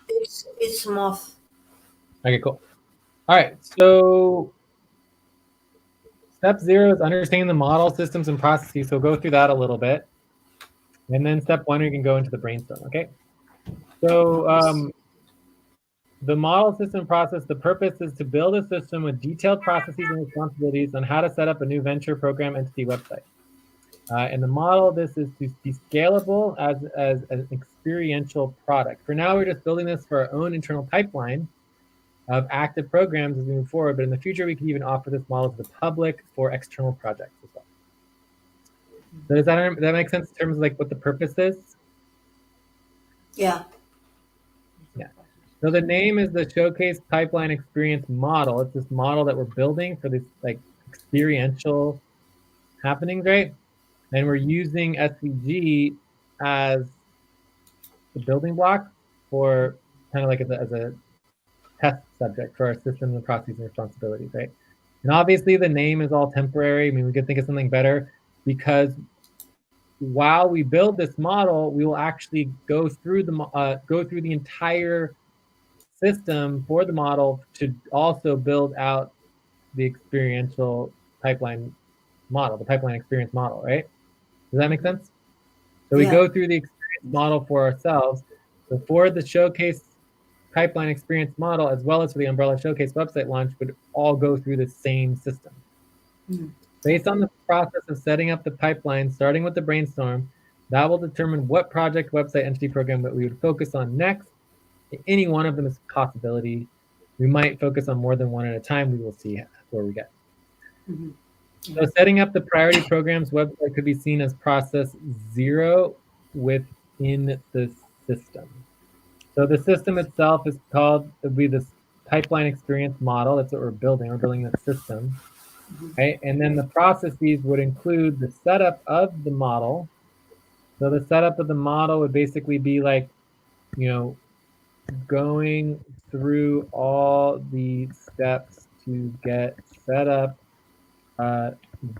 It's smooth. Okay, cool. All right, so step 0 is understanding the model, systems, and processes. So go through that a little bit. And then step 1, we can go into the brainstorm, okay? So the model system process, the purpose is to build a system with detailed processes and responsibilities on how to set up a new venture program entity website. And the model, this is to be scalable as an experiential product. For now, we're just building this for our own internal pipeline of active programs as we move forward, but in the future, we can even offer this model to the public for external projects as well. So does that make sense in terms of like what the purpose is? Yeah. Yeah. So the name is the Showcase Pipeline Experience Model. It's this model that we're building for this like experiential happenings, right? And we're using SVG as the building block for kind of like as a test subject for our systems and processes and responsibilities, right? And obviously the name is all temporary. I mean, we could think of something better because while we build this model, we will actually go through the entire system for the model to also build out the experiential pipeline model, the pipeline experience model, right? Does that make sense? So we Yeah. go through the experience model for ourselves. So for the Showcase pipeline experience model, as well as for the Umbrella Showcase website launch, would all go through the same system. Mm. Based on the process of setting up the pipeline, starting with the brainstorm, that will determine what project, website, entity, program that we would focus on next. Any one of them is a possibility. We might focus on more than one at a time. We will see where we get. Mm-hmm. So setting up the priority programs website could be seen as process 0 within the system. So the system itself is called, it would be this pipeline experience model. That's what we're building. We're building that system, right? And then the processes would include the setup of the model. So the setup of the model would basically be like, you know, going through all the steps to get set up,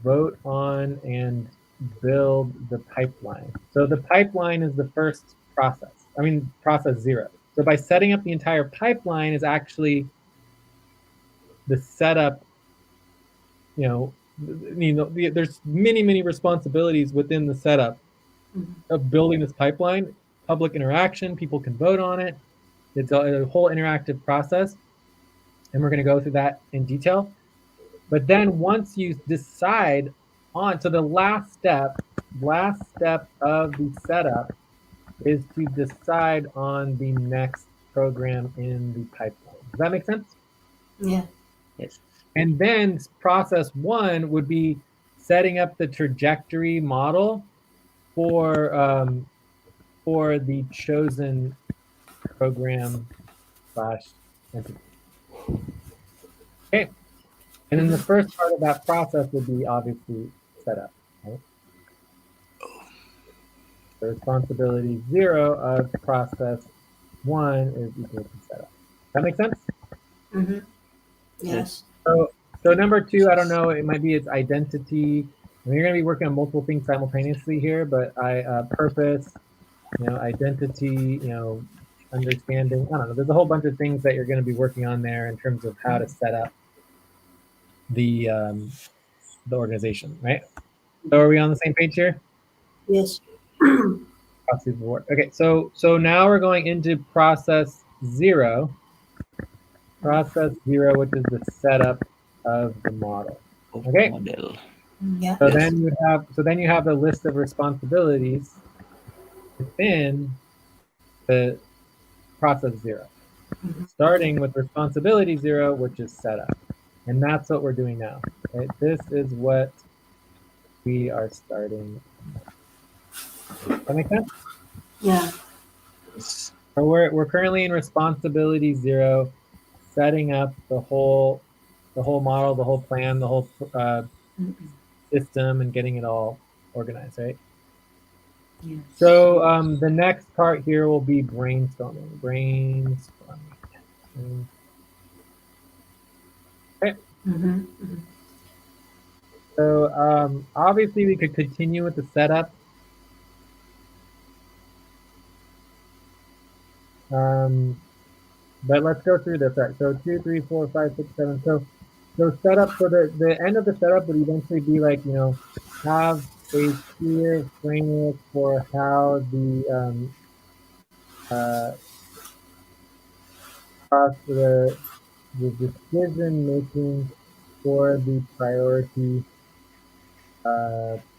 vote on, and build the pipeline. So the pipeline is the first process. I mean, process 0. So by setting up the entire pipeline is actually the setup, there's many responsibilities within the setup of building this pipeline. Public interaction, people can vote on it. It's a whole interactive process, and we're going to go through that in detail. But then once you decide on, so the last step of the setup is to decide on the next program in the pipeline. Does that make sense? Yeah. Yes. And then process 1 would be setting up the trajectory model for the chosen program / entity. Okay. And then the first part of that process would be obviously setup, right? The responsibility 0 of process 1 is equal to setup. That make sense? Mm-hmm. Yes. So number 2, I don't know, it might be its identity. I mean, you're going to be working on multiple things simultaneously here, but purpose, identity, understanding. I don't know. There's a whole bunch of things that you're going to be working on there in terms of how to set up the organization, right? So are we on the same page here? Yes. Okay, so now we're going into process 0. Process 0, which is the setup of the model. Okay. Model. Yeah. So then you have a list of responsibilities within the process 0. Starting with responsibility 0, which is setup. And that's what we're doing now. Okay? This is what we are starting. That make sense? Yeah. Yes. So we're currently in responsibility 0, setting up the whole model, the whole plan, the whole system, and getting it all organized, right? Yes. So the next part here will be brainstorming. Okay. So obviously we could continue with the setup. But let's go through this. All right, so 2, 3, 4, 5, 6, 7. So setup, so the end of the setup would eventually be like, have a clear framework for how uh, the decision making for the priority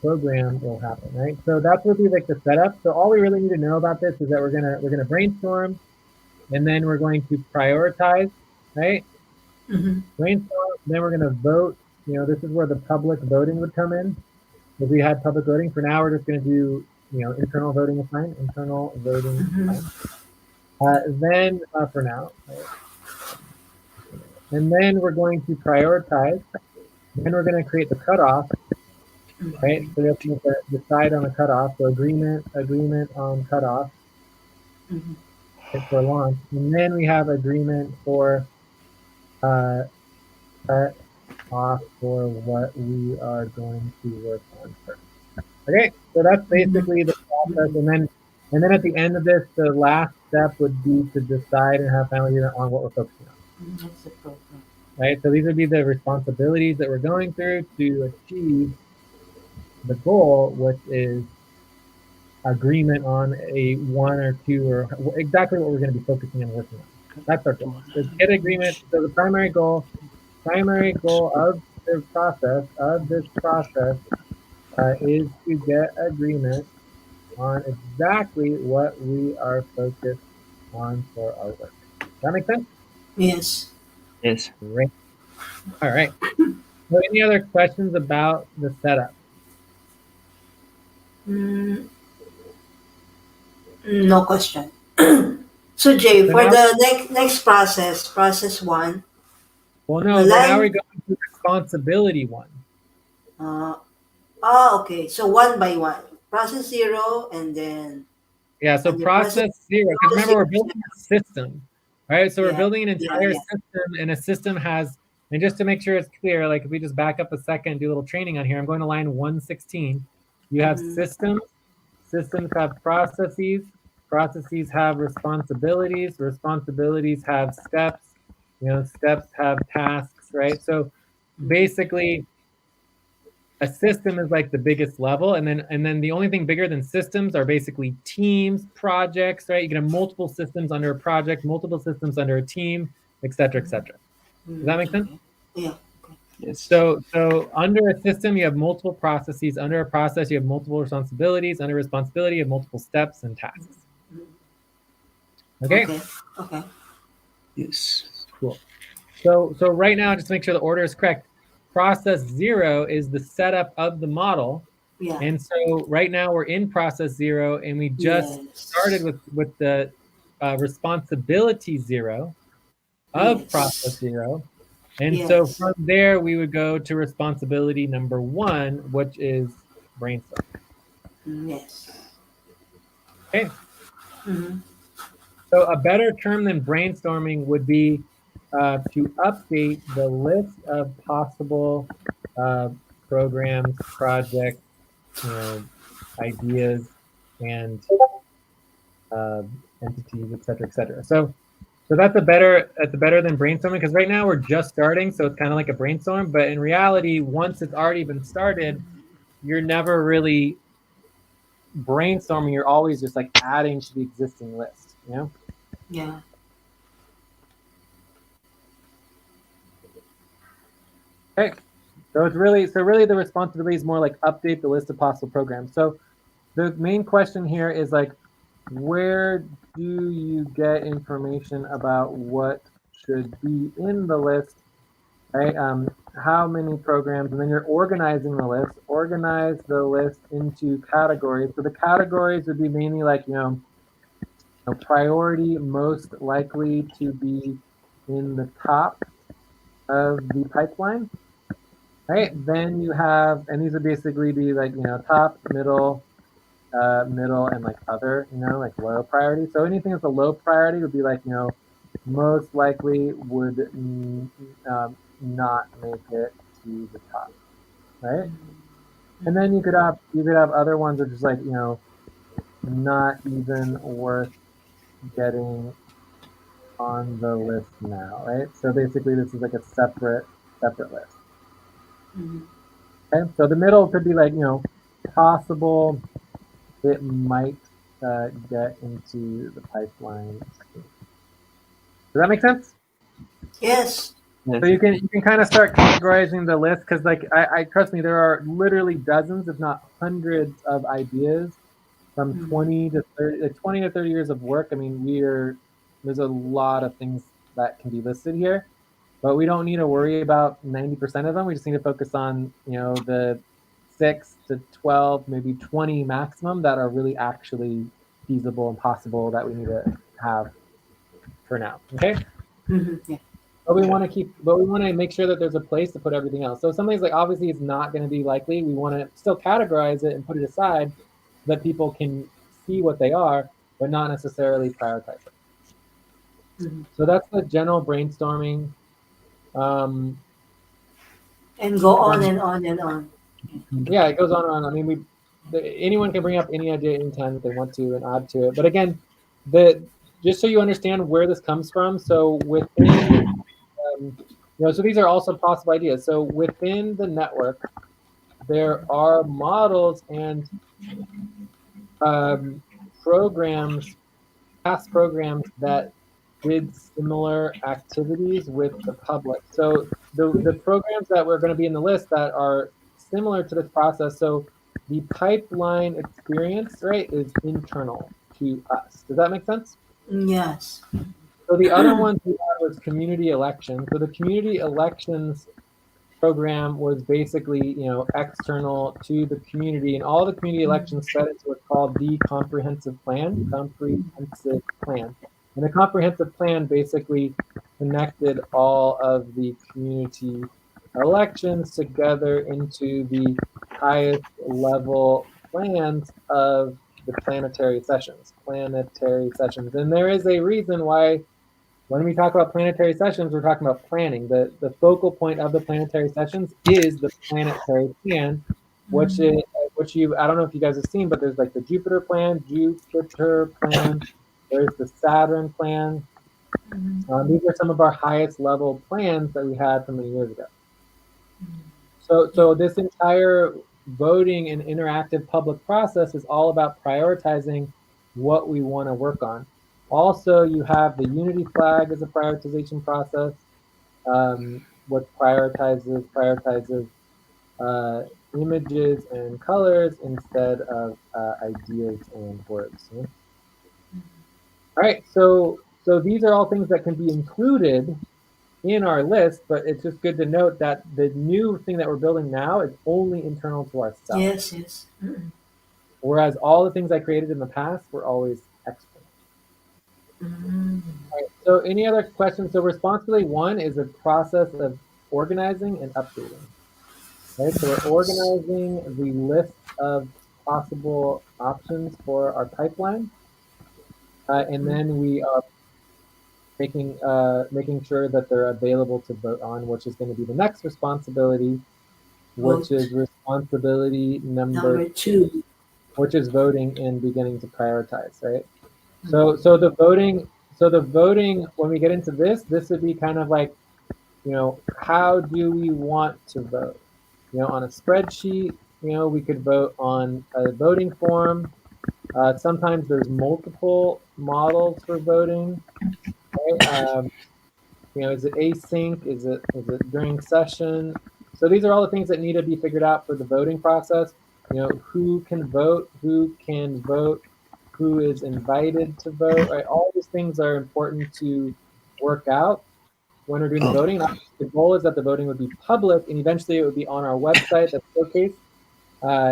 program will happen, right? So that's would be like the setup. So all we really need to know about this is that we're gonna brainstorm, and then we're going to prioritize, right? Mm-hmm. Brainstorm, then we're gonna vote. This is where the public voting would come in. If we had public voting, for now we're just gonna do internal voting is fine. Internal voting is Mm-hmm. fine. Then for now, right? And then we're going to prioritize. Then we're going to create the cutoff, right? So we have to decide on a cutoff. So agreement on cutoff Mm-hmm. for launch. And then we have agreement for uh, cut off for what we are going to work on first. Okay, so that's basically the process. And then at the end of this, the last step would be to decide and have final agreement on what we're focusing on. That's the program. Right? So these would be the responsibilities that we're going through to achieve the goal, which is agreement on a one or two or exactly what we're going to be focusing and working on. That's our goal. So get agreement. So the primary goal of this process is to get agreement on exactly what we are focused on for our work. Does that make sense? Yes. Yes. Great. All right. So any other questions about the setup? Mm, no question. So Jay, So for now, the next process one, well, the no, now we're line. going to responsibility one. Uh, okay. So one by one, process zero, and then Yeah, so and the process process zero, because remember zero. we're building a system, right? So we're Yeah, building an yeah, entire yeah. system, and a system has, and just to make sure it's clear, like if we just back up a second and do a little training on here, I'm going to line 116. You have Mm-hmm. systems have processes, processes have responsibilities, responsibilities have steps, steps have tasks, right? So Mm-hmm. basically, a system is like the biggest level, and then the only thing bigger than systems are basically teams, projects, right? You can have multiple systems under a project, multiple systems under a team, et cetera, et cetera. Does that make sense? Okay. Yeah. Okay. Yes. So under a system, you have multiple processes. Under a process, you have multiple responsibilities. Under responsibility, you have multiple steps and tasks. Okay, Okay. Okay. Yes. cool. So right now, just to make sure the order is correct, process zero is the setup of the model. Yeah. And so right now we're in process zero, and we just started Yes. with the responsibility zero of process Yes. zero. And so Yes. from there, we would go to responsibility number one, which is brainstorm. Yes. Okay. Mm-hmm. So a better term than brainstorming would be to update the list of possible uh, programs, projects, ideas, and entities, et cetera, et cetera. So that's a better than brainstorming, because right now we're just starting, so it's kind of like a brainstorm. But in reality, once it's already been started, you're never really brainstorming. You're always just like adding to the existing list. Yeah. Okay. So really the responsibility is more like update the list of possible programs. So the main question here is like, where do you get information about what should be in the list, right? How many programs, and then you're organizing the list. Organize the list into categories. So the categories would be mainly like, priority most likely to be in the top of the pipeline, right? Then you have, and these would basically be like, top, middle, and like other, like low priority. So anything that's a low priority would be like, most likely would not make it to the top, right? And then you could have other ones that are just like, not even worth getting on the list now, right? So basically this is like a separate list. Mm-hmm. Okay, so the middle could be like, possible it might get into the pipeline. Does that make sense? Yes. So Yes. you can kind of start categorizing the list because like I trust me, there are literally dozens, if not hundreds, of ideas from Mm-hmm. 20 to 30 years of work. I mean, there's a lot of things that can be listed here, but we don't need to worry about 90% of them. We just need to focus on, the 6 to 12, maybe 20 maximum that are really actually feasible and possible that we need to have for now. Okay. Mm-hmm. Yeah. But we Okay. want to but we want to make sure that there's a place to put everything else. So something's like obviously it's not going to be likely. We want to still categorize it and put it aside so that people can see what they are, but not necessarily prioritize it. Mm-hmm. So that's the general brainstorming. Um, And go on um, and on and on. yeah, it goes on and on. I mean, anyone can bring up any idea anytime that they want to and add to it. But again, the just so you understand where this comes from. So within, so these are also possible ideas. So within the network, there are models and um, programs, past programs that did similar activities with the public. So the programs that we're going to be in the list that are similar to this process. So the pipeline experience, right, is internal to us. Does that make sense? Yes. So the other ones we had was community elections. So the community elections program was basically, external to the community, and all the community elections fed into what's called the comprehensive plan. And the comprehensive plan basically connected all of the community elections together into the highest level plans of the planetary sessions. Planetary sessions. And there is a reason why when we talk about planetary sessions, we're talking about planning. The focal point of the planetary sessions is the planetary plan, which is which I don't know if you guys have seen, but there's like the Jupiter plan, there's the Saturn plan. These are some of our highest level plans that we had from many years ago. Yeah. So this entire voting and interactive public process is all about prioritizing what we want to work on. Also, you have the unity flag as a prioritization process. What prioritizes uh, images and colors instead of ideas and words. Yeah? All right, so these are all things that can be included in our list, but it's just good to note that the new thing that we're building now is only internal to ourselves, Yes. Yes. Mm-hmm. whereas all the things I created in the past were always external. Mm-hmm. All right, so any other questions? So responsibility one is a process of organizing and updating. Right, so we're organizing the list of possible options for our pipeline, and then we are making sure that they're available to vote on, which is going to be the next responsibility, which Vote is responsibility number number 2. which is voting and beginning to prioritize, right? So Mm-hmm. so the voting so the voting when we get into this would be kind of like, how do we want to vote? On a spreadsheet, we could vote on a voting form. Sometimes there's multiple models for voting, right? Is it async? Is it during session? So these are all the things that need to be figured out for the voting process. Who can vote, who is invited to vote, right? All these things are important to work out when we're doing the Oh, voting. The goal is that the voting would be public and eventually it would be on our website that's showcased.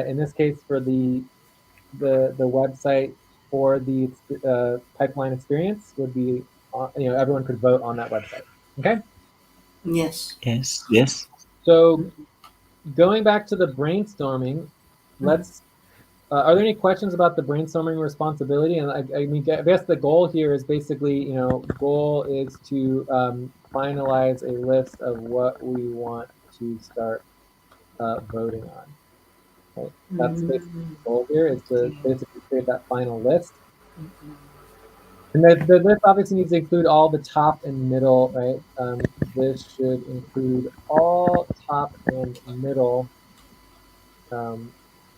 In this case, for the website for the pipeline experience would be, everyone could vote on that website. Okay. Yes. yes. Yes. So going back to the brainstorming, Mm-hmm. let's. Are there any questions about the brainstorming responsibility? And I mean, I guess the goal here is basically, goal is to finalize a list of what we want to start voting on. Right? That's basically Mm-hmm. the goal here is to Okay. basically create that final list. Mm-hmm. And the list obviously needs to include all the top and middle, right? This should include all top and middle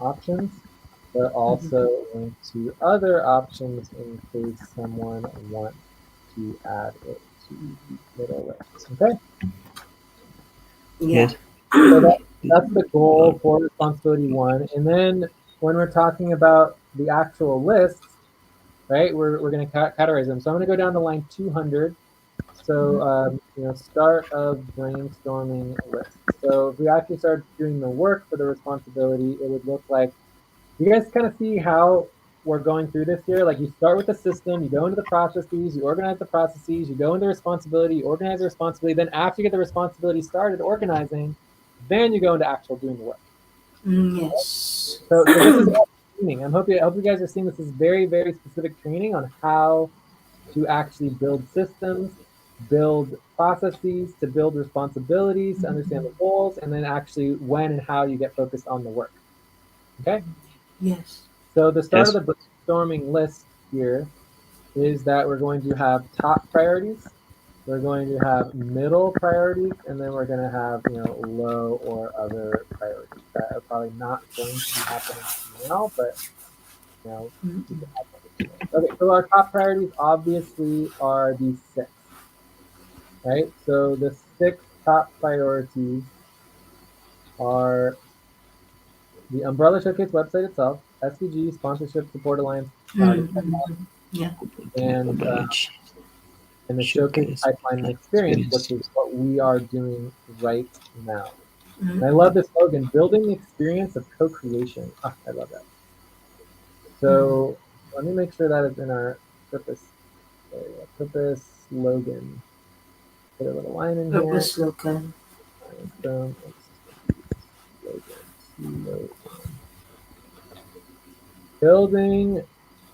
options, but also link to other options in case someone wants to add it to the middle list. Okay, Yeah. Yes. so that's the goal for responsibility one. And then when we're talking about the actual lists, right, we're going to categorize them. So I'm going to go down to line 200. So, start of brainstorming list. So if we actually start doing the work for the responsibility, it would look like, you guys kind of see how we're going through this here? Like you start with the system, you go into the processes, you organize the processes, you go into responsibility, you organize the responsibility. Then after you get the responsibility started organizing, then you go into actual doing the work. Yes. So this is all training. I hope you guys are seeing this is very, very specific training on how to actually build systems, build processes, to build responsibilities, to understand the goals, and then actually when and how you get focused on the work. Okay? Yes. So the start Yes. of the brainstorming list here is that we're going to have top priorities, we're going to have middle priorities, and then we're going to have, low or other priorities that are probably not going to be happening now, but we can have them. Okay, so our top priorities obviously are these 6, right? So the 6 top priorities are the Umbrella Showcase website itself, SVG, Sponsorship Support Alliance, Yeah. and the Showcase Showcase Pipeline and Experience, which is what we are doing right now. And I Mm-hmm. love this slogan, building the experience of co-creation. I love that. So let me make sure that is in our purpose area. Purpose slogan. Put a little line in here. Purpose local. Slogan. Building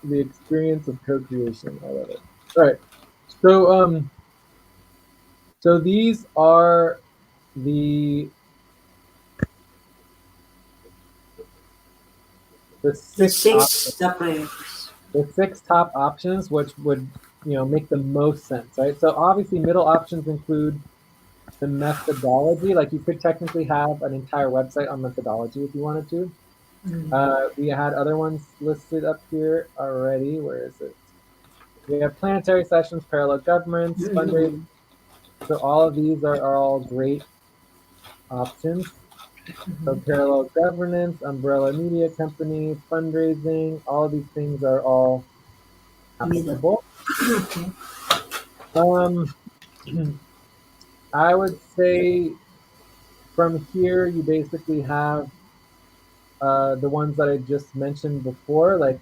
the experience of co-creation. I love it. All right. So these are the the The six options. 6 top priorities. The 6 top options, which would make the most sense, right? So obviously, middle options include the methodology. Like you could technically have an entire website on methodology if you wanted to. We had other ones listed up here already. Where is it? We have planetary sessions, parallel governments, fundraising. So all of these are all great options. So parallel governance, umbrella media company, fundraising, all of these things are all Middle. applicable. Okay. Um, I would say from here you basically have the ones that I just mentioned before, like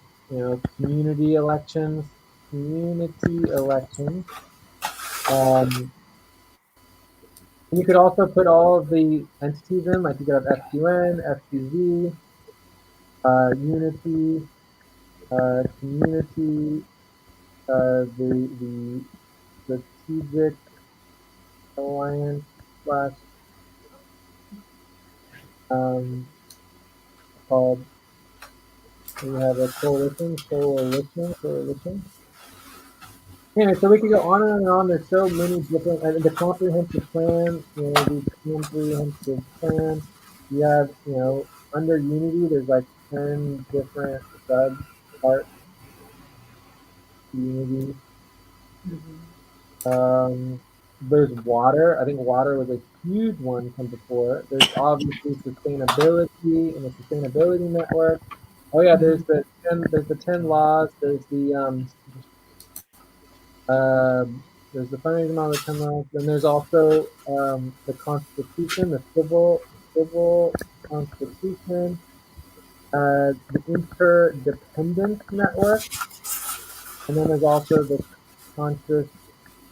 community elections, community elections. And you could also put all of the entities in, like you could have FQN, FQV, Unity, community, the strategic alliance slash um, called, we have a coalition. Anyway, so we could go on and on. There's so many different, the comprehensive plan, the comprehensive plan. You have, under Unity, there's like 10 different sub parts to Unity. There's water. I think water was a huge one from before. There's obviously sustainability and the sustainability network. Oh yeah, there's the 10 laws. There's the fundraising model, the 10 laws. Then there's also the Constitution, the civil constitution, the interdependence network, and then there's also the conscious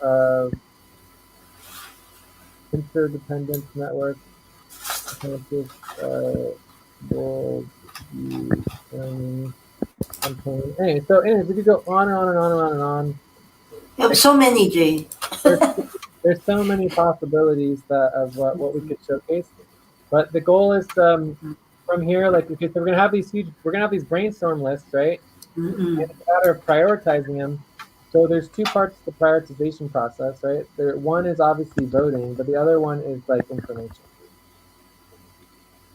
uh, interdependence network, conscious world view learning campaign. Anyways, we could go on and on and on and on and on. You have so many, Jay. There's, there's so many possibilities of what we could showcase, but the goal is from here, like okay, so we're gonna have these brainstorm lists, right? And it's a matter of prioritizing them. So there's two parts to the prioritization process, right? One is obviously voting, but the other one is like information,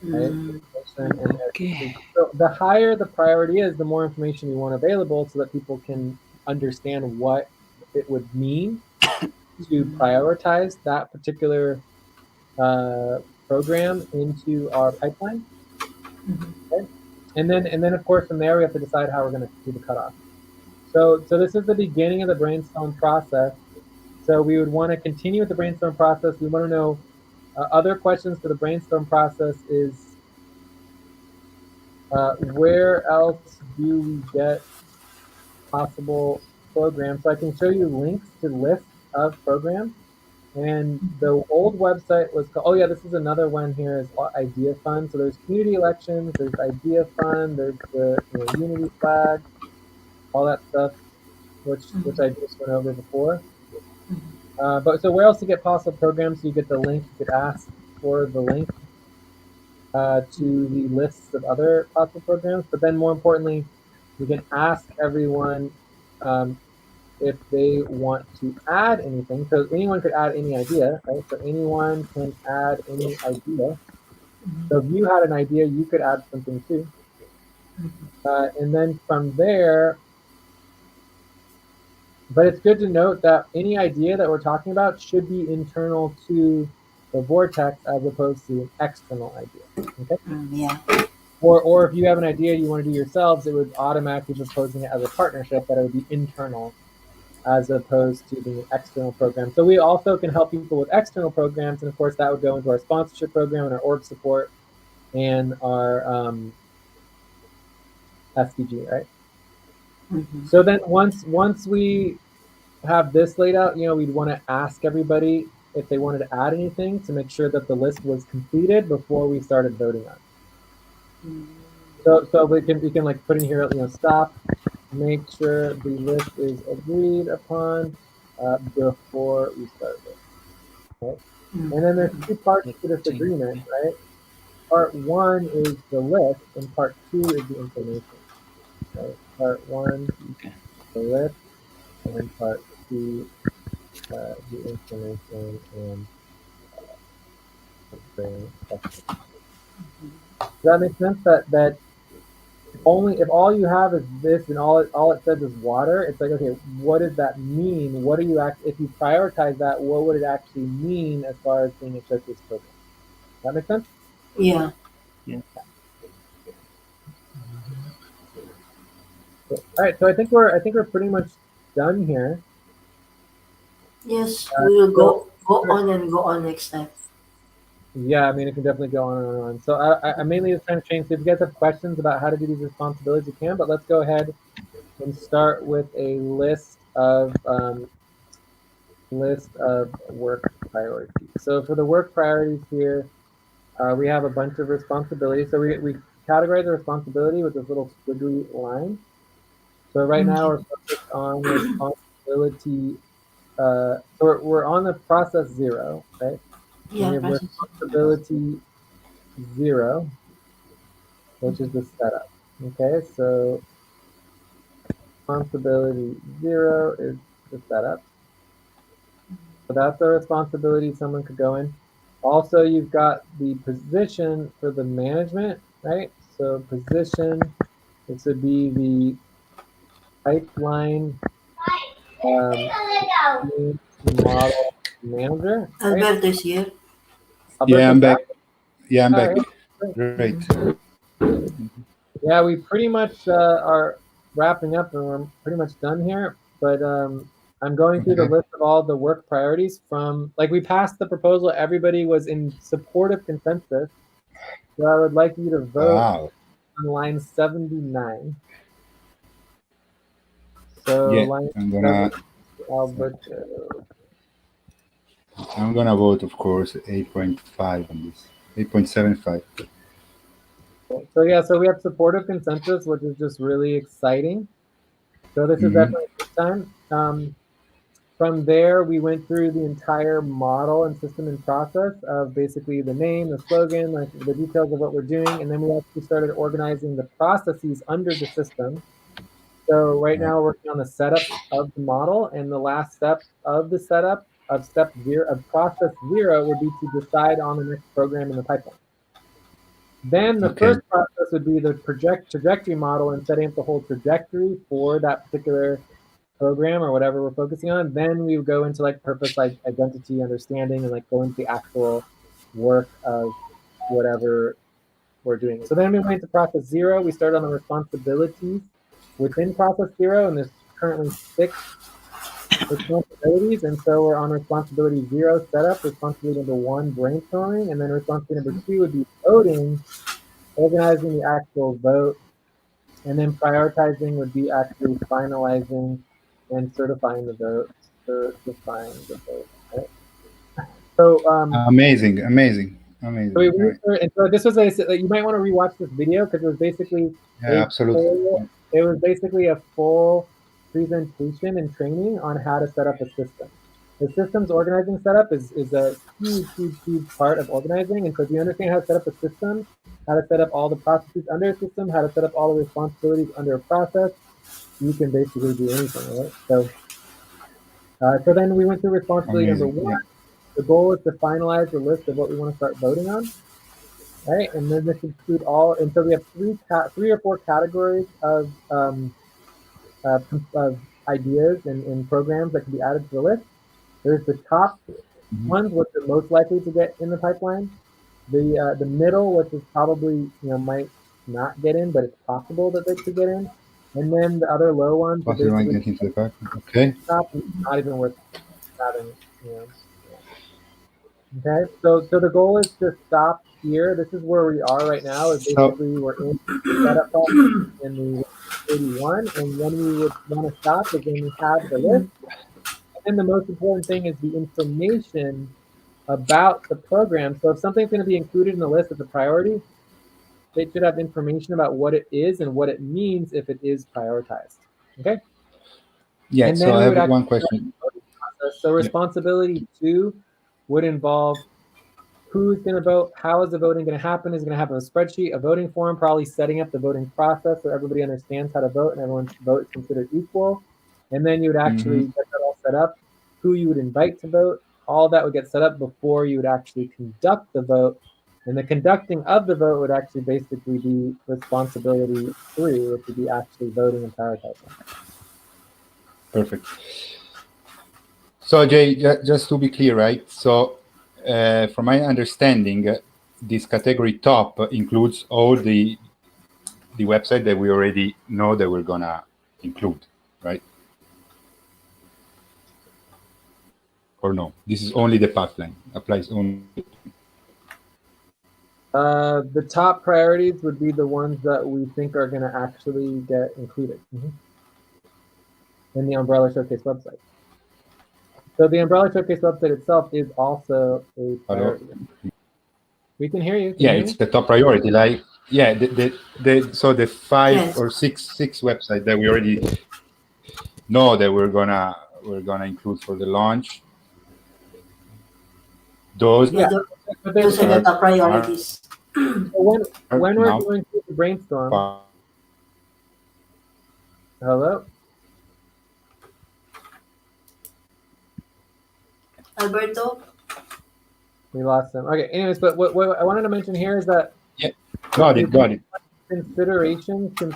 right? Mm, And Okay. so the higher the priority is, the more information you want available so that people can understand what it would mean to prioritize that particular program into our pipeline. Okay? And then of course from there we have to decide how we're going to do the cutoff. So this is the beginning of the brainstorm process. So we would want to continue with the brainstorm process. We want to know other questions for the brainstorm process is where else do we get possible programs? So I can show you links to lists of programs. And the old website was called, oh yeah, this is another one here is Idea Fund. So there's community elections, there's Idea Fund, there's the Unity flag, all that stuff, which I just went over before. But so where else to get possible programs? You get the link, you could ask for the link to the lists of other possible programs. But then more importantly, you can ask everyone if they want to add anything. So anyone could add any idea, right? So anyone can add any idea. So if you had an idea, you could add something too. And then from there, but it's good to note that any idea that we're talking about should be internal to the vortex as opposed to an external idea. Okay. yeah. Or if you have an idea you want to do yourselves, it would automatically be proposing it as a partnership that it would be internal as opposed to being an external program. So we also can help people with external programs, and of course that would go into our sponsorship program and our org support and our SDG, right? So then once we have this laid out, we'd want to ask everybody if they wanted to add anything to make sure that the list was completed before we started voting on it. So we can like put in here, stop, make sure the list is agreed upon before we start it. Okay? And then there's two parts to this agreement, right? Part one is the list, and part two is the information. Right? Part one, Okay. the list, and part two, the information and bring questions. Does that make sense? That only if all you have is this and all it says is water, it's like, okay, what does that mean? What do you if you prioritize that, what would it actually mean as far as being a showcase program? Does that make sense? Yeah. Yeah. Cool. All right, so I think we're pretty much done here. Yes, we will go on and go on next time. Yeah, I mean, it can definitely go on and on. So I mainly just trying to change. So if you guys have questions about how to do these responsibilities, you can. But let's go ahead and start with a list of work priorities. So for the work priorities here, we have a bunch of responsibilities. So we categorize the responsibility with this little squiggly line. So right now we're focused on responsibility. So we're on the process 0, right? Yeah, And we have responsibility 0, which is the setup. Okay, so responsibility 0 is the setup. So that's a responsibility someone could go in. Also, you've got the position for the management, right? So position, this would be the pipeline model manager. Right? Alberto is here. Yeah, I'm Alberto's back. Yeah, I'm All back. right. Great. Yeah, we pretty much are wrapping up and we're pretty much done here. But I'm going through the Okay. list of all the work priorities from, like, we passed the proposal. Everybody was in supportive consensus. So I would like you to vote Wow. on line 79. So Yeah, line I'm 7, gonna Alberto. I'm gonna vote, of course, 8.5 on this. 8.75. So yeah, so we have supportive consensus, which is just really exciting. So this is Mm-hmm. definitely a good time. From there, we went through the entire model and system and process of basically the name, the slogan, like the details of what we're doing, and then we actually started organizing the processes under the system. So right now we're working on the setup of the model, and the last step of the setup of step 0 of process 0 would be to decide on the next program in the pipeline. Then the first process would be the trajectory model and setting up the whole trajectory for that particular program or whatever we're focusing on. Then we would go into like purpose, like identity understanding, and like go into the actual work of whatever we're doing. So then we went to process 0. We started on the responsibilities within process 0, and there's currently 6 responsibilities. And so we're on responsibility 0 setup, responsibility number 1 brainstorming, and then responsibility number 2 would be voting, organizing the actual vote, and then prioritizing would be actually finalizing and certifying the vote, certifying the vote. Right? So amazing. So we went through, and so this was you might want to rewatch this video because it was basically absolutely. It was basically a full presentation and training on how to set up a system. The systems organizing setup is a huge part of organizing. And so if you understand how to set up a system, how to set up all the processes under a system, how to set up all the responsibilities under a process, you can basically do anything, right? So then we went through responsibility number 1. Yeah. The goal is to finalize the list of what we want to start voting on, right? And then this include all, and so we have 3 or 4 categories of ideas and programs that can be added to the list. There's the top ones, which are most likely to get in the pipeline. The middle, which is probably might not get in, but it's possible that they could get in. And then the other low ones, okay, top, not even worth having. Okay, so the goal is to stop here. This is where we are right now. Is basically we're in the setup process in the 81, and when we would want to stop is when we have the list. And the most important thing is the information about the program. So if something's going to be included in the list as a priority, they should have information about what it is and what it means if it is prioritized. Okay. Yeah. And so I have one question. So responsibility 2 would involve who's going to vote, how is the voting going to happen, is going to have a spreadsheet, a voting form, probably setting up the voting process so everybody understands how to vote and everyone's vote is considered equal. And then you would actually get that all set up, who you would invite to vote, all that would get set up before you would actually conduct the vote. And the conducting of the vote would actually basically be responsibility 3, which would be actually voting and prioritizing. Perfect. So Jay, just to be clear, right? So from my understanding, this category top includes all the website that we already know that we're gonna include, right? Or no? This is only the pipeline, applies only. The top priorities would be the ones that we think are going to actually get included in the Umbrella Showcase website. So the Umbrella Showcase website itself is also a priority. We can hear you. Can you hear it's me? The top priority. Like, yeah, so the 5 or 6 websites that we already know that we're gonna include for the launch. Those those are the top priorities. So when we're going through the brainstorm. Hello? Alberto? We lost him. Okay, anyways, but what I wanted to mention here is that got it. Considerations and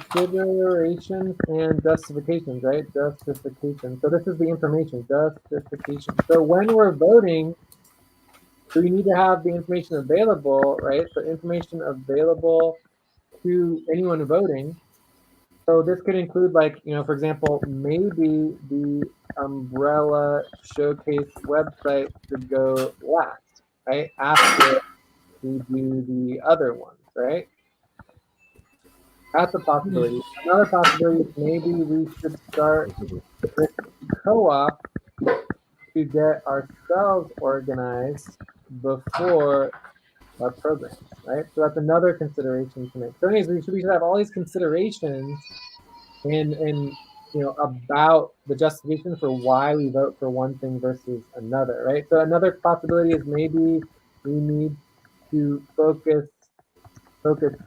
justifications, right? Justification. So this is the information, justification. So when we're voting, so we need to have the information available, right? So information available to anyone voting. So this could include, like, for example, maybe the Umbrella Showcase website should go last, right? After we do the other ones, right? That's a possibility. Another possibility is maybe we should start with co-op to get ourselves organized before our program, right? So that's another consideration to make. So anyways, we should have all these considerations and about the justification for why we vote for one thing versus another, right? So another possibility is maybe we need to focus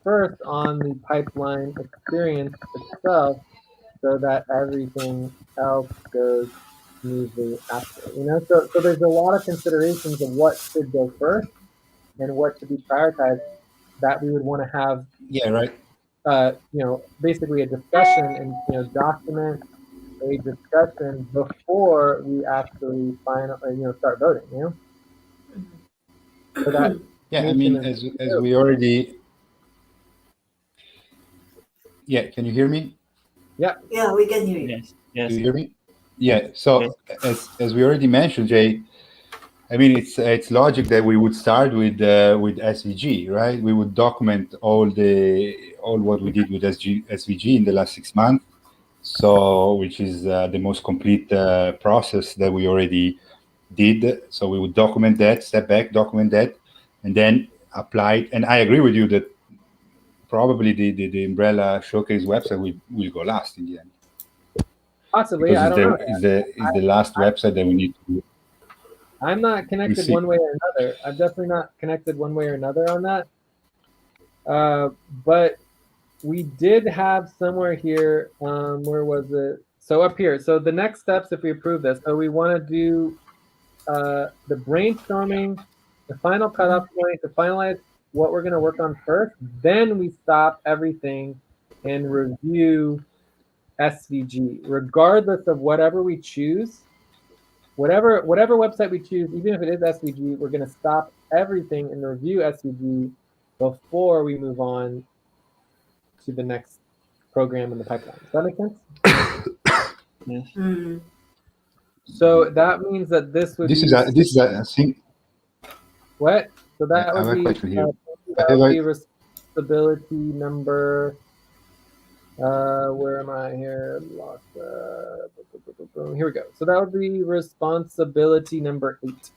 first on the pipeline experience itself so that everything else goes smoothly after. So there's a lot of considerations of what should go first and what should be prioritized that we would want to have. Yeah, right. Basically a discussion and document a discussion before we actually start voting. So that Yeah, I mean, as we already. Yeah, can you hear me? Yeah. Yeah, we can hear you. Yes. Yes. Do you hear me? Yeah. So as we already mentioned, Jay, I mean, it's logic that we would start with SVG, right? We would document all what we did with SVG in the last 6 months. So, which is the most complete process that we already did. So we would document that, step back, document that, and then apply it. And I agree with you that probably the Umbrella Showcase website will go last in the end. Possibly, Because I don't know. It's the last website that we need to. I'm not connected one way or another. I'm definitely not connected one way or another on that. But we did have somewhere here, where was it? So up here. So the next steps, if we approve this, so we want to do the brainstorming, the final cutoff point, to finalize what we're going to work on first. Then we stop everything and review SVG, regardless of whatever we choose. Whatever website we choose, even if it is SVG, we're going to stop everything and review SVG before we move on to the next program in the pipeline. Does that make sense? Yes. Mm. So that means that this would This be is a thing. what? So that I have a would be question here. responsibility number. Where am I here? Lost. Here we go. So that would be responsibility number 8.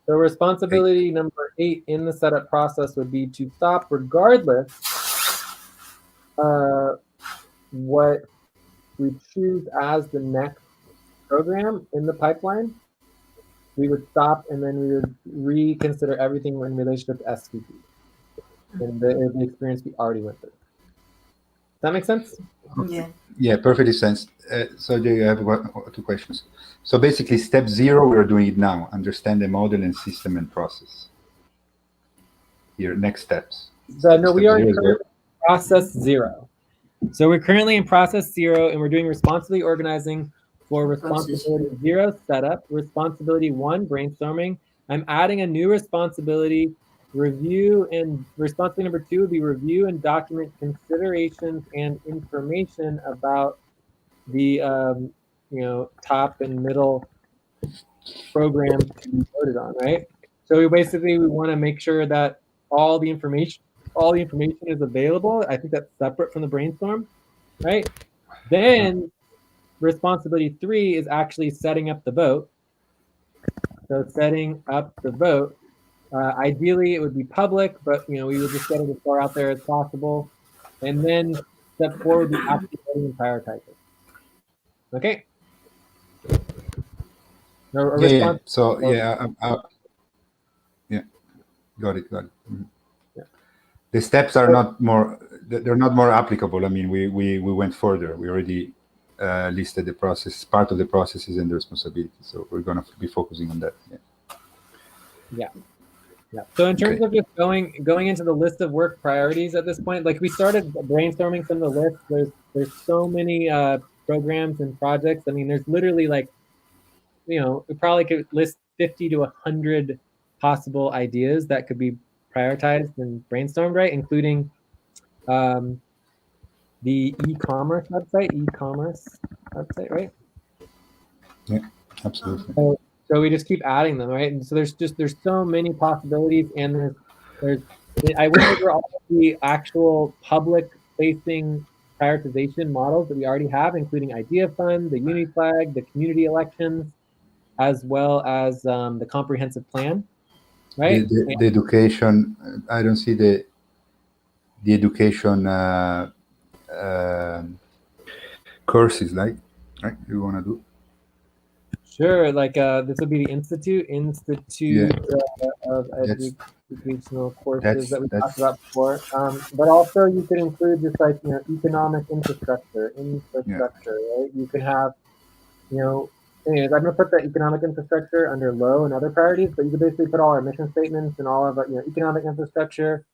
So responsibility number 8 in the setup process would be to stop, regardless what we choose as the next program in the pipeline. We would stop and then we would reconsider everything in relationship to SVG and the experience we already went through. Does that make sense? Yeah. Yeah, perfectly sense. So Jay, I have 2 questions. So basically, step 0, we're doing it now. Understand the model and system and process. Here, next steps. No, we are in process 0. So we're currently in process 0, and we're doing responsibly organizing for responsibility 0 setup, responsibility 1 brainstorming. I'm adding a new responsibility, review, and responsibility number 2 would be review and document considerations and information about the top and middle programs to be voted on, right? So we want to make sure that all the information is available. I think that's separate from the brainstorm, right? Then responsibility 3 is actually setting up the vote. So setting up the vote. Ideally, it would be public, but we would just get it as far out there as possible. And then step 4 would be actually voting and prioritizing. Okay. Yeah. So yeah, got it. Mm-hmm. Yeah. The steps are not more. They're not more applicable. I mean, we went further. We already listed the process, part of the processes and the responsibilities. So we're going to be focusing on that. Yeah. So in terms of just going into the list of work priorities at this point, like we started brainstorming some of the lists. There's so many programs and projects. I mean, there's literally we probably could list 50 to 100 possible ideas that could be prioritized and brainstormed, right? Including the e-commerce website, right? Yeah, absolutely. So we just keep adding them, right? And so there's so many possibilities, and there's I went over all of the actual public-facing prioritization models that we already have, including Idea Fund, the Unity Flag, the community elections, as well as the comprehensive plan, right? The education. I don't see the education courses, right? You want to do? Sure, like this would be the Institute of That's Educational Courses that's that we talked that's about before. But also you could include just like economic infrastructure, yeah. right? You could have anyways, I'm gonna put the economic infrastructure under low and other priorities, but you could basically put all our mission statements and all of our economic infrastructure,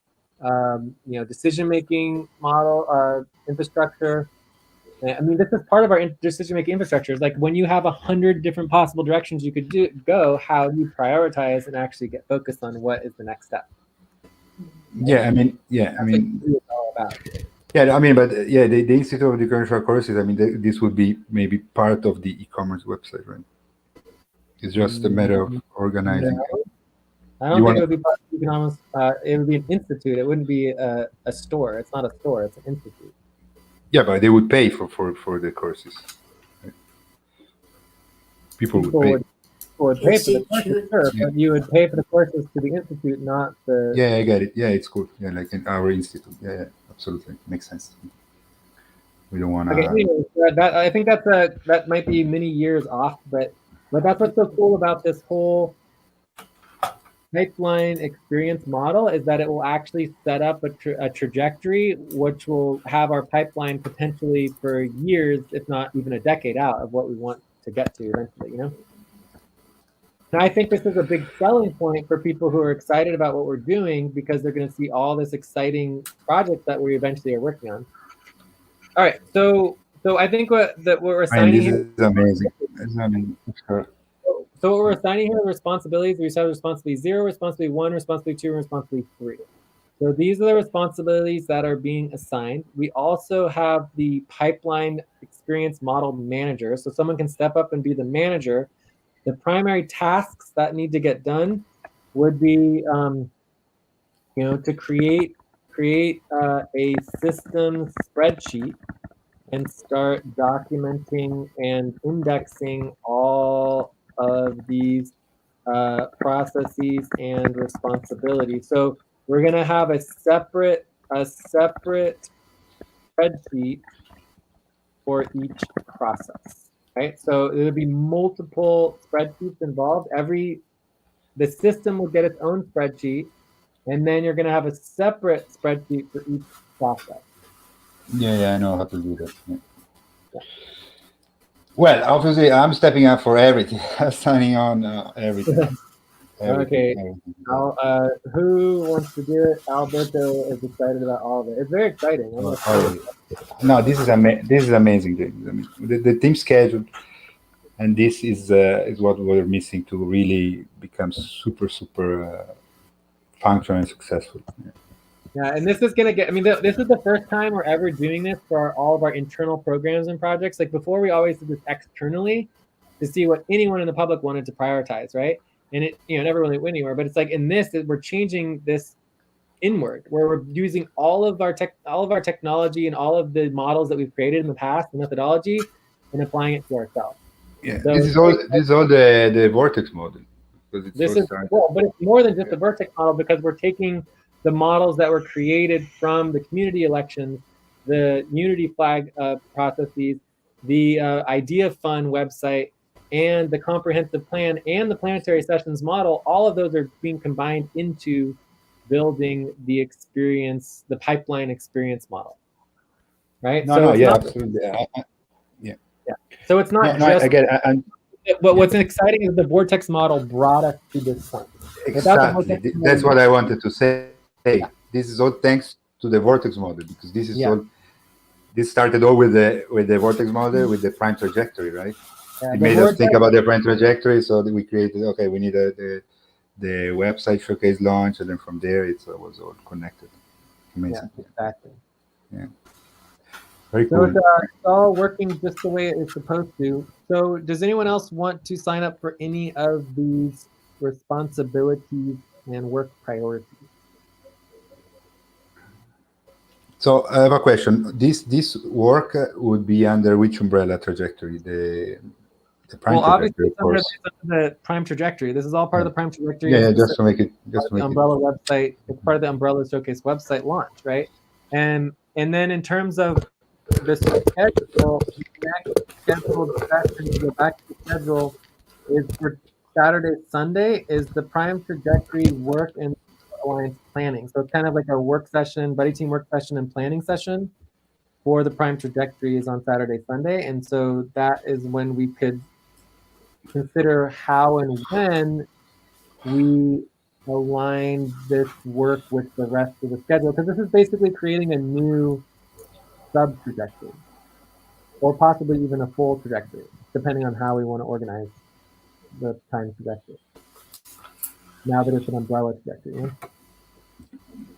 decision making model infrastructure. I mean, this is part of our decision-making infrastructure. It's like when you have 100 different possible directions you could go, how do you prioritize and actually get focused on what is the next step? Yeah, I mean, That's what it's all about. yeah, I mean, but the Institute of Educational Courses, I mean, this would be maybe part of the e-commerce website, right? It's just a matter of organizing. No, I You don't think want it would be part of economics. It would be an institute. It wouldn't be a store. It's not a store. It's an institute. yeah, but they would pay for the courses. Right? People would pay. Would pay for the courses, Institute. sure, Yeah. but you would pay for the courses to the institute, not the. Yeah, I get it. Yeah, it's cool. Yeah, like in our institute. Yeah, absolutely makes sense. We don't want to. Okay, anyways, I think that might be many years off, but that's what's so cool about this whole pipeline experience model is that it will actually set up a trajectory which will have our pipeline potentially for years, if not even a decade out of what we want to get to eventually, And I think this is a big selling point for people who are excited about what we're doing because they're going to see all this exciting projects that we eventually are working on. All right, so I think what we're assigning this here is amazing. It's amazing. So what we're assigning here are responsibilities. We have responsibility 0, responsibility 1, responsibility 2, and responsibility 3. So these are the responsibilities that are being assigned. We also have the pipeline experience model manager. So someone can step up and be the manager. The primary tasks that need to get done would be, to create a system spreadsheet and start documenting and indexing all of these processes and responsibilities. So we're going to have a separate spreadsheet for each process, right? So there'll be multiple spreadsheets involved. The system will get its own spreadsheet, and then you're going to have a separate spreadsheet for each process. Yeah, I know how to do that. Yeah. Well, obviously, I'm stepping up for everything. I'm signing on everything. Okay. Who wants to do it? Alberto is excited about all of it. It's very exciting. No, this is amazing. I mean, the team schedule, and this is what we're missing to really become super functional and successful. Yeah, and this is going to get, this is the first time we're ever doing this for all of our internal programs and projects. Like before, we always did this externally to see what anyone in the public wanted to prioritize, right? And it, never really went anywhere. But it's like in this, we're changing this inward, where we're using all of our technology and all of the models that we've created in the past, the methodology, and applying it to ourselves. Yeah, so this is all the Vortex model. But it's more than just the Vortex model because we're taking the models that were created from the community elections, the Unity flag processes, the Idea Fund website, and the comprehensive plan and the planetary sessions model. All of those are being combined into building the pipeline experience model, right? Absolutely. Yeah. So it's not just. I get it. But what's exciting is the Vortex model brought us to this point. Exactly. That's what I wanted to say. Yeah. This is all thanks to the Vortex model, because this is all. This started all with the Vortex model, with the prime trajectory, right? Yeah, it made us think about the prime trajectory, so that we created. Okay, we need the website showcase launch, and then from there it was all connected. Amazing. Yeah, exactly. Yeah. Very cool. So it's all working just the way it's supposed to. So does anyone else want to sign up for any of these responsibilities and work priorities? So I have a question. This work would be under which umbrella trajectory? The prime trajectory, of course. It's under the prime trajectory. This is all part of the prime trajectory. Yeah, just to make it. Umbrella website. It's part of the Umbrella Showcase website launch, right? And then in terms of the schedule, to go back to the schedule, is for Saturday, Sunday is the prime trajectory work and alliance planning. So it's kind of like a work session, buddy team work session and planning session for the prime trajectories on Saturday, Sunday. And so that is when we could consider how and when we align this work with the rest of the schedule. Because this is basically creating a new sub trajectory or possibly even a full trajectory, depending on how we want to organize the time trajectory. Now that it's an umbrella trajectory. You know?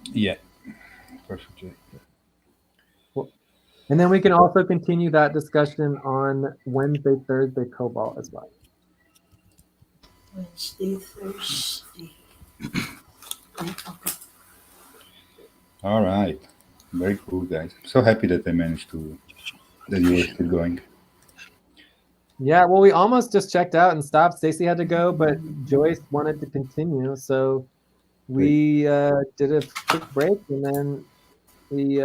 Yeah. Perfect. Cool. And then we can also continue that discussion on Wednesday, Thursday COBOL as well. Wednesday, Thursday. Okay. All right. Very cool, guys. I'm so happy that I managed to, that you were still going. Yeah, well, we almost just checked out and stopped. Stacy had to go, but Joyce wanted to continue. So we did a quick break and then we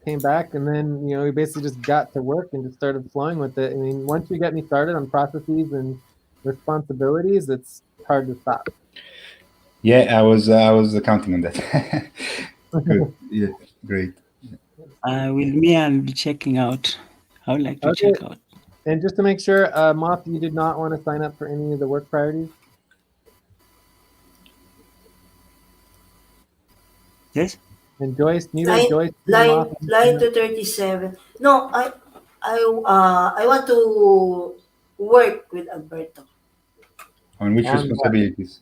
came back and then, we basically just got to work and just started flowing with it. I mean, once you get me started on processes and responsibilities, it's hard to stop. Yeah, I was counting on that. Good. Yeah, great. With me, I'll be checking out. I would like to Okay. check out. And just to make sure, Moth, you did not want to sign up for any of the work priorities? Yes. And Joyce, neither Joyce nor Line Moth. 237. No, I want to work with Alberto. On which On what? responsibilities?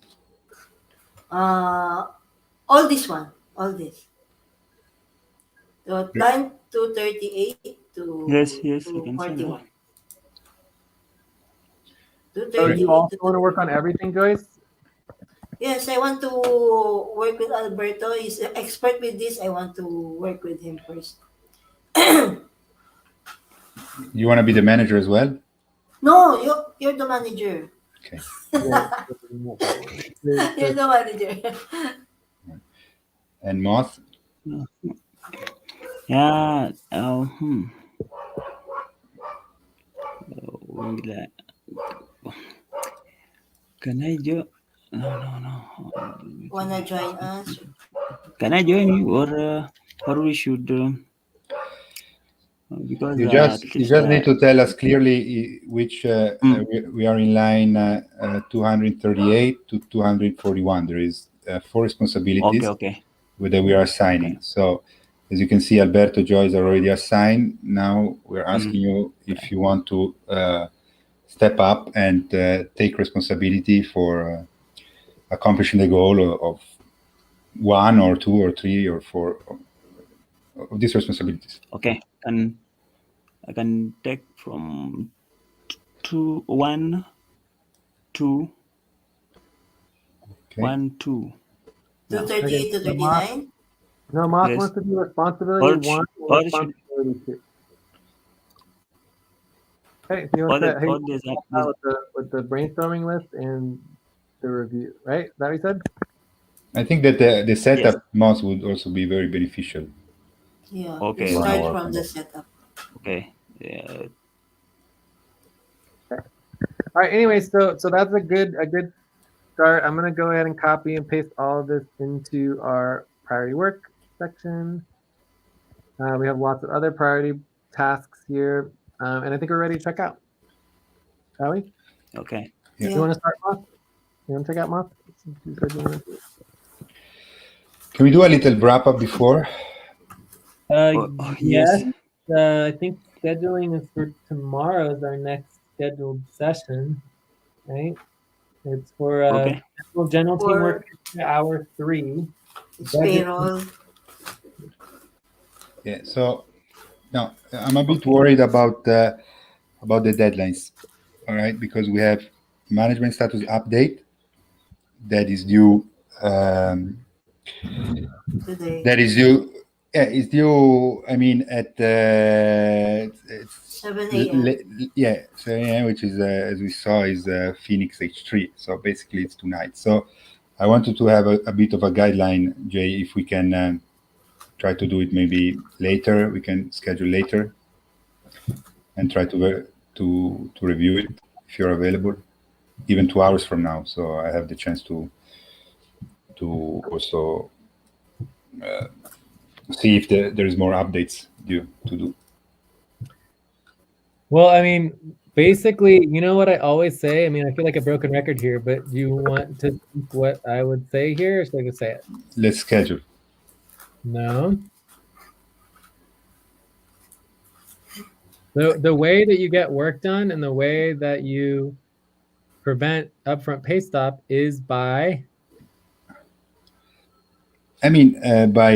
All this. So line 238 to Yes, I can see 41. that. So you 238 also to want to work on everything, Joyce? Yes, I want to work with Alberto. He's an expert with this. I want to work with him first. You want to be the manager as well? No, you're the manager. Okay. You're the manager. And Moth? Yeah. Can I join? No. Wanna join us? Can I join you, or we should? Because You just need to tell us clearly which we are in line 238 to 241. There is 4 responsibilities Okay. that we are assigning. Okay. So as you can see, Alberto, Joyce are already assigned. Now we're asking you if you want to step up and take responsibility for accomplishing the goal of 1 or 2 or 3 or 4 of these responsibilities. Okay. I can take from 2, 1, 2, Okay. 1, 2. 238 to 39? No, Moth Yes. wants to do responsibility 1 and responsibility 2. Okay, so you want to with the brainstorming list and the review, right? Is that what you said? I think that the setup mouse would also be very beneficial. Yeah. Okay. Let's start from the setup. Okay. Yeah. All right. Anyway, so that's a good start. I'm gonna go ahead and copy and paste all of this into our priority work section. We have lots of other priority tasks here, and I think we're ready to check out. Shall we? Okay. Yeah. You want to start, Moth? You want to check out, Moth? Can we do a little wrap up before? Yes. I think scheduling is for tomorrow. Is our next scheduled session, right? It's for general teamwork hour 3. It's payroll. Yeah. So now I'm a bit worried about the deadlines. All right, because we have management status update that is due. Today. That is due. Yeah, it's due. I mean, at 7 a.m. Yeah, 7 a.m., which is as we saw is Phoenix H3. So basically, it's tonight. So I wanted to have a bit of a guideline, Jay. If we can try to do it maybe later, we can schedule later and try to review it if you're available. even 2 hours from now. So I have the chance to also see if there is more updates due to do. Well, I mean, basically, you know what I always say? I mean, I feel like a broken record here, but do you want to think what I would say here, or should I just say it? Let's schedule. No. The way that you get work done and the way that you prevent upfront pay stop is by... I mean, by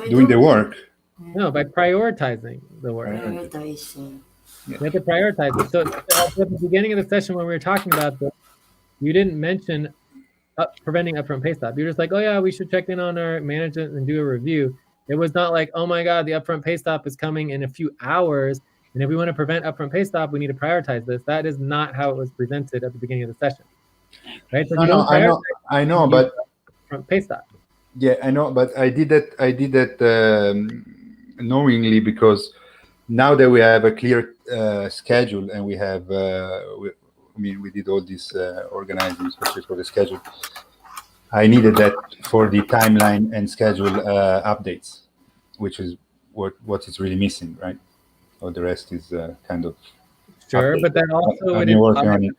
doing the work. No, by prioritizing the work. Prioritizing. You have to prioritize it. So at the beginning of the session when we were talking about this, you didn't mention preventing upfront pay stop. You're just like, oh yeah, we should check in on our management and do a review. It was not like, oh my God, the upfront pay stop is coming in a few hours, and if we want to prevent upfront pay stop, we need to prioritize this. That is not how it was presented at the beginning of the session, right? So No, I know, but upfront pay stop. Yeah, I know, but I did that knowingly, because now that we have a clear schedule and we have, we did all this organizing, especially for the schedule. I needed that for the timeline and schedule updates, which is what is really missing, right? So the rest is kind of sure, update. but that also I've been working on it.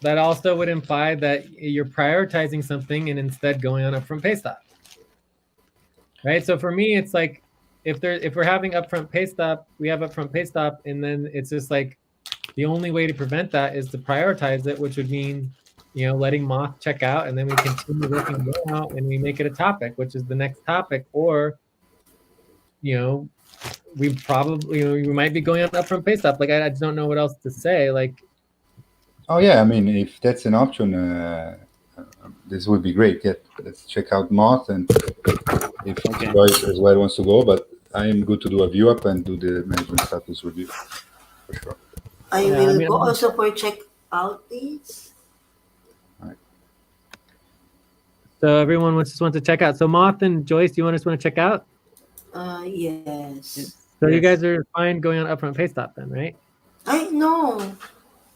That also would imply that you're prioritizing something and instead going on upfront pay stop. Right. So for me, it's like if we're having upfront pay stop, we have upfront pay stop, and then it's just like the only way to prevent that is to prioritize it, which would mean, letting Moth check out, and then we continue working more out and we make it a topic, which is the next topic, or we probably we might be going on upfront pay stop. Like I just don't know what else to say. Like, oh yeah, I mean, if that's an option, this would be great. Yeah, let's check out Moth, and if Joyce as well wants to go, but I am good to do a view up and do the management status review for sure. I will go also for check out these. All right. So everyone just wants to check out. So Moth and Joyce, do you want to check out? Yes. So you guys are fine going on upfront pay stop then, right? I know.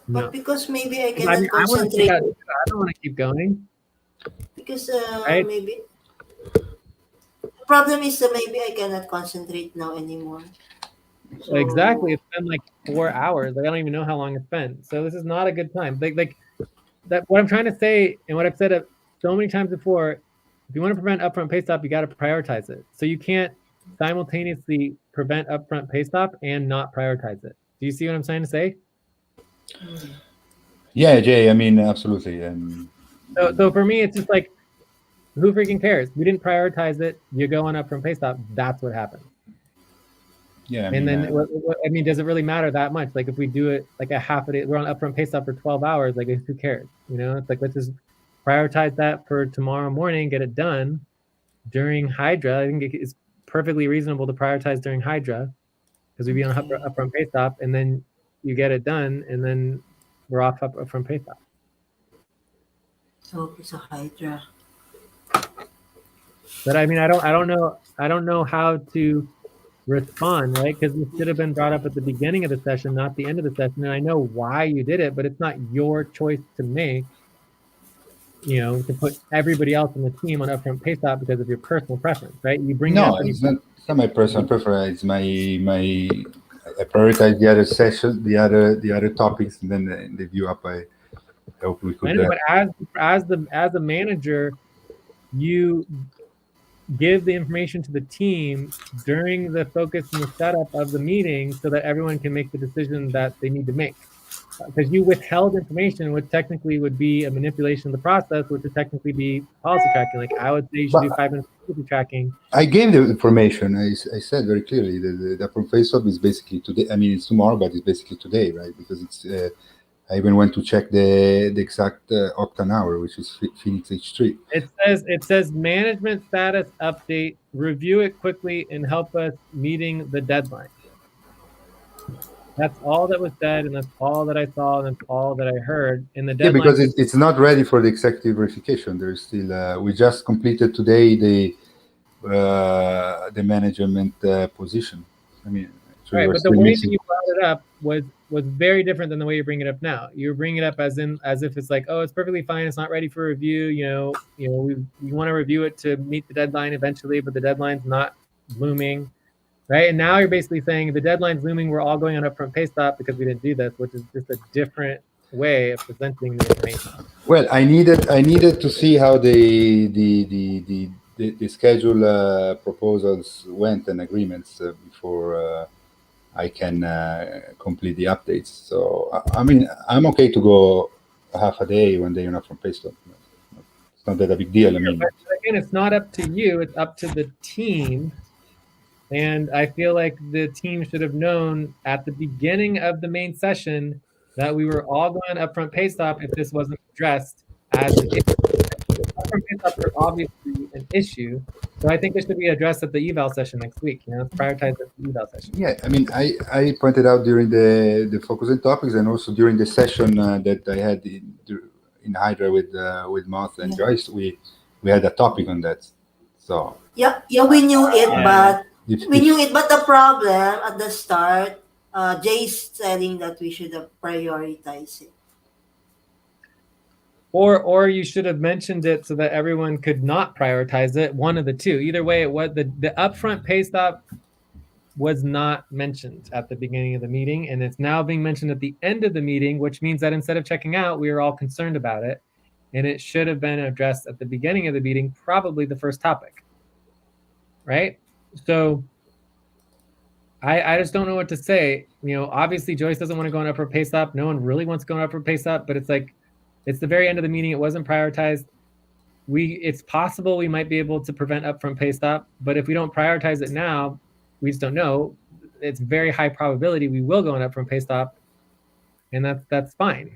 No. But because maybe I I cannot concentrate. I don't want to keep going. Because Right. maybe the problem is maybe I cannot concentrate now anymore. So, Exactly. It's been like 4 hours. Like, I don't even know how long it's been. So this is not a good time. Like that. What I'm trying to say, and what I've said so many times before, if you want to prevent upfront pay stop, you got to prioritize it. So you can't simultaneously prevent upfront pay stop and not prioritize it. Do you see what I'm trying to say? Yeah, Jay. I mean, absolutely. So for me, it's just like, who freaking cares? We didn't prioritize it. You go on upfront pay stop. That's what happened. Yeah. And then, does it really matter that much? Like if we do it like a half a day, we're on upfront pay stop for 12 hours. Like who cares? It's like, let's just prioritize that for tomorrow morning, get it done during Hydra. I think it's perfectly reasonable to prioritize during Hydra because we'd be on upfront pay stop, and then you get it done, and then we're off upfront pay stop. So it's a Hydra. But I mean, I don't know how to respond, right? Because this should have been brought up at the beginning of the session, not the end of the session. And I know why you did it, but it's not your choice to make, to put everybody else in the team on upfront pay stop because of your personal preference, right? You bring it's not my personal preference. It's I prioritize the other sessions, the other topics, and then the view up. I hope we could. But as a manager, you give the information to the team during the focus and the setup of the meeting so that everyone can make the decision that they need to make. Because you withheld information, which technically would be a manipulation of the process, which would technically be policy tracking. Like I would say you should do 5 minutes of policy tracking. I gave the information. I said very clearly that the upfront pay stop is basically today. I mean, it's tomorrow, but it's basically today, right? Because it's. I even went to check the exact octan hour, which is Phoenix H3. It says management status update. Review it quickly and help us meeting the deadline. That's all that was said, and that's all that I saw, and that's all that I heard. In the deadline, because it's not ready for the executive verification. There's still. We just completed today the management position. I mean, right. But the way that you brought it up was was very different than the way you bring it up now. You're bringing it up as if it's like, oh, it's perfectly fine. It's not ready for review. We want to review it to meet the deadline eventually, but the deadline's not looming, right? And now you're basically saying the deadline's looming. We're all going on upfront pay stop because we didn't do this, which is just a different way of presenting the information. Well, I needed to see how the schedule proposals went and agreements before I can complete the updates. So I mean, I'm okay to go half a day, 1 day, from pay stop. It's not that a big deal. I mean, but again, it's not up to you. It's up to the team. And I feel like the team should have known at the beginning of the main session that we were all going upfront pay stop if this wasn't addressed as an issue. Upfront pay stops are obviously an issue, so I think it should be addressed at the eval session next week. Let's prioritize it the eval session. Yeah, I mean, I pointed out during the focus and topics, and also during the session that I had in Hydra with Martha and Joyce, we had a topic on that. So yeah, we knew it, but the problem at the start, Jay's saying that we should have prioritized it. Or you should have mentioned it so that everyone could not prioritize it. One of the two. Either way, the upfront pay stop was not mentioned at the beginning of the meeting, and it's now being mentioned at the end of the meeting, which means that instead of checking out, we were all concerned about it, and it should have been addressed at the beginning of the meeting, probably the first topic, right? So I just don't know what to say. Obviously Joyce doesn't want to go on upfront pay stop. No one really wants to go on upfront pay stop, but it's like, it's the very end of the meeting. It wasn't prioritized. It's possible we might be able to prevent upfront pay stop, but if we don't prioritize it now, we just don't know. It's very high probability we will go on upfront pay stop, and that's fine.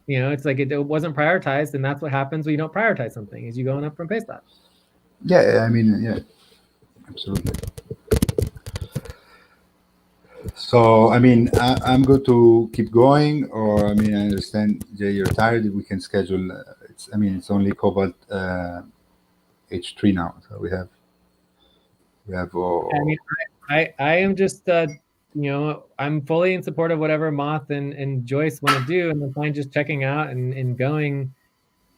It's like it wasn't prioritized, and that's what happens when you don't prioritize something, is you go on upfront pay stop. Yeah, I mean, yeah, absolutely. So, I mean, I'm going to keep going, or I mean, I understand, Jay, you're tired. We can schedule. It's only Cobalt H3 now, so we have. I mean, I am just I'm fully in support of whatever Moth and Joyce want to do, and I'm fine just checking out and going.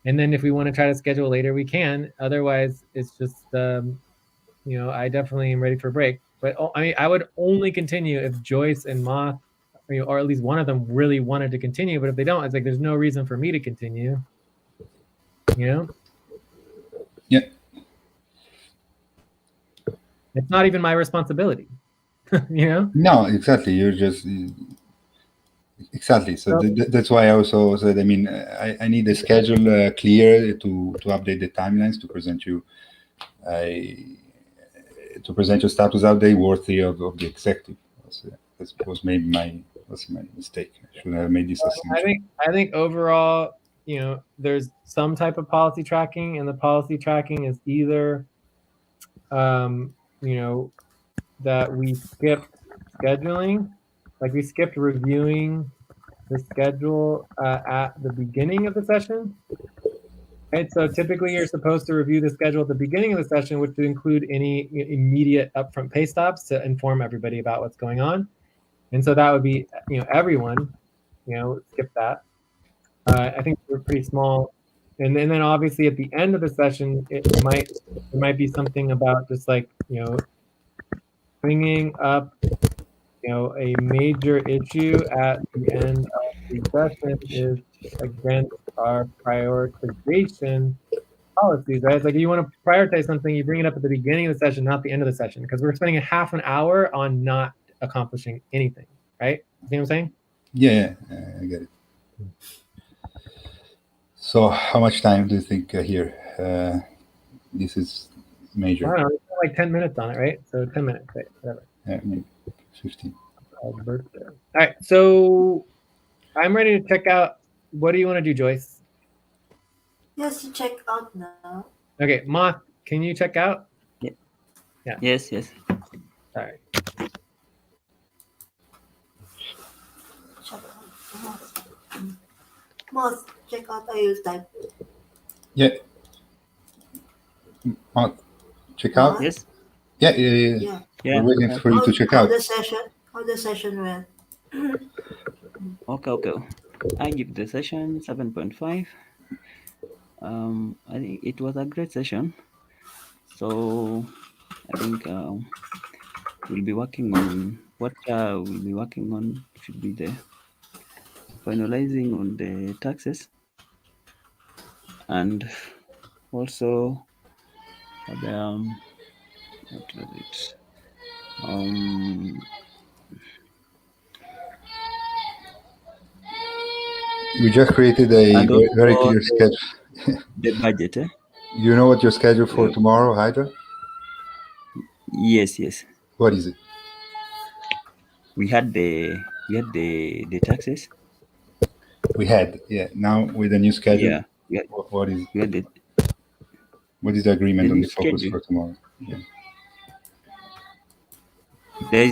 And then if we want to try to schedule later, we can. Otherwise, it's just I definitely am ready for a break. But I mean, I would only continue if Joyce and Moth, or at least one of them, really wanted to continue. But if they don't, it's like there's no reason for me to continue. Yeah. It's not even my responsibility. No, exactly. You're just exactly. So that's why I also said. I mean, I need the schedule clear to update the timelines to present you. To present your status update worthy of the executive. That was maybe my mistake. I should have made this assumption. I think overall, there's some type of policy tracking, and the policy tracking is either, that we skipped scheduling, like we skipped reviewing the schedule at the beginning of the session. Right, so typically you're supposed to review the schedule at the beginning of the session, which would include any immediate upfront pay stops to inform everybody about what's going on. And so that would be, everyone, skip that. I think we're pretty small. And then obviously at the end of the session, it might be something about just like, bringing up, a major issue at the end of the session is against our prioritization policies, right? It's like you want to prioritize something, you bring it up at the beginning of the session, not the end of the session, because we're spending a half an hour on not accomplishing anything, right? You see what I'm saying? Yeah, I get it. So how much time do you think here? This is major. I don't know, like 10 minutes on it, right? So 10 minutes, right? Whatever. Yeah, maybe 15. All right, so I'm ready to check out. What do you want to do, Joyce? Yes, check out now. Okay, Moth, can you check out? Yeah. Yeah. Yes. All right. Check out. Moth, check out. I will type. Yeah. Check out. Yes. Yeah. Yeah. We're waiting for you to check out. How the session went. Okay. I give the session 7.5. I think it was a great session. So I think we'll be working on what we'll be working on should be the finalizing on the taxes, and also the what was it? We just created a And very also clear schedule. the budget. You know what your schedule for tomorrow, Hydra? Yes. What is it? We had the taxes. We had, yeah. Now with the new schedule, Yeah, what is we had the agreement on new the focus schedule. for tomorrow? Yeah. There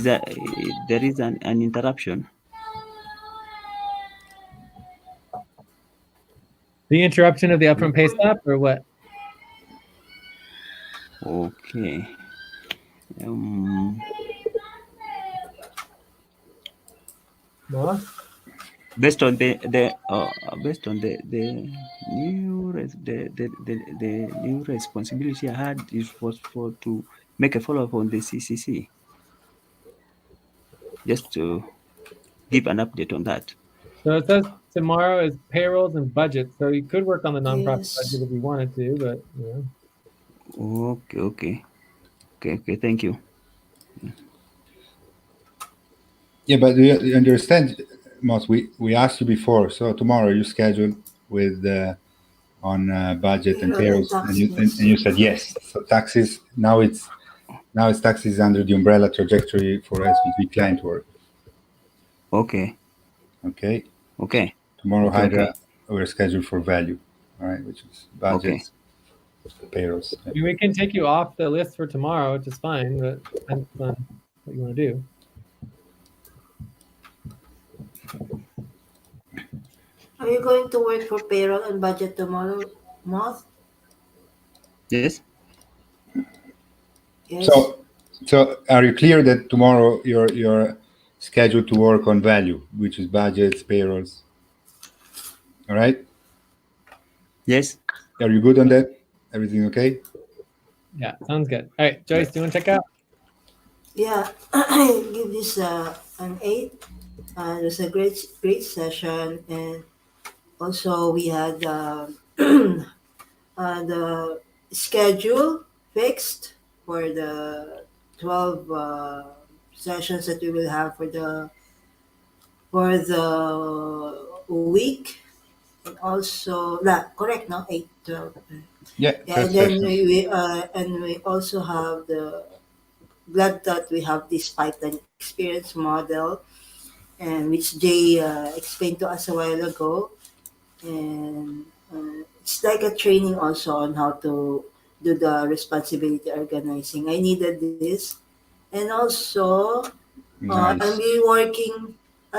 is an interruption. The interruption of the upfront pay stop, or what? Okay. No? Based on the new the new responsibility I had was for to make a follow up on the CCC, just to give an update on that. So it says tomorrow is payrolls and budgets. So you could work on the nonprofit Yes. budget if you wanted to, but Okay. Thank you. Yeah, but you understand, Moss, we asked you before. So tomorrow you scheduled with on budget and payrolls, and you said yes. So taxes now it's taxes under the umbrella trajectory for SVP client work. Okay. Tomorrow, Okay. Hydra, we're scheduled for value, all right, which is budgets, payrolls. I mean, we can take you off the list for tomorrow, which is fine, but depends on what you want to do. Are you going to work for payroll and budget tomorrow, Moth? Yes. Yes. So are you clear that tomorrow you're scheduled to work on value, which is budgets, payrolls? All right. Yes. Are you good on that? Everything okay? Yeah, sounds good. All right, Joyce, do you want to check out? Yeah, I give this an 8. It was a great session, and also we had the schedule fixed for the 12 sessions that we will have for the week, and also correct, no, 8 12. Yeah. And then we also have the glad that we have this pipeline experience model, and which Jay explained to us a while ago, and it's like a training also on how to do the responsibility organizing. I needed this, and also Nice. I'll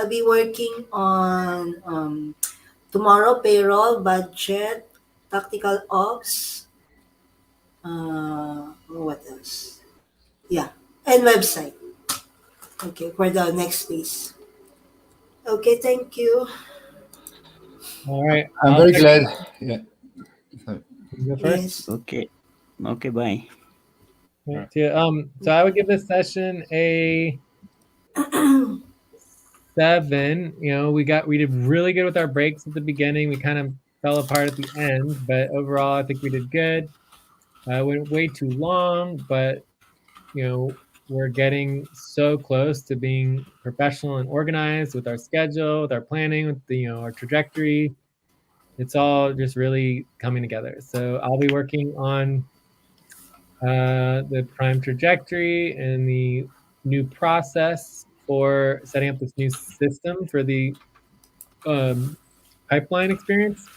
be working on tomorrow payroll, budget, tactical ops. What else? Yeah, and website. Okay, for the next piece. Okay, thank you. All right. I'm very glad. Yeah. You go first. Yes. Okay, bye. Right, so I would give this session a 7. We did really good with our breaks at the beginning. We kind of fell apart at the end, but overall I think we did good. Went way too long, but we're getting so close to being professional and organized with our schedule, with our planning, with our trajectory. It's all just really coming together. So I'll be working on the prime trajectory and the new process for setting up this new system for the pipeline experience.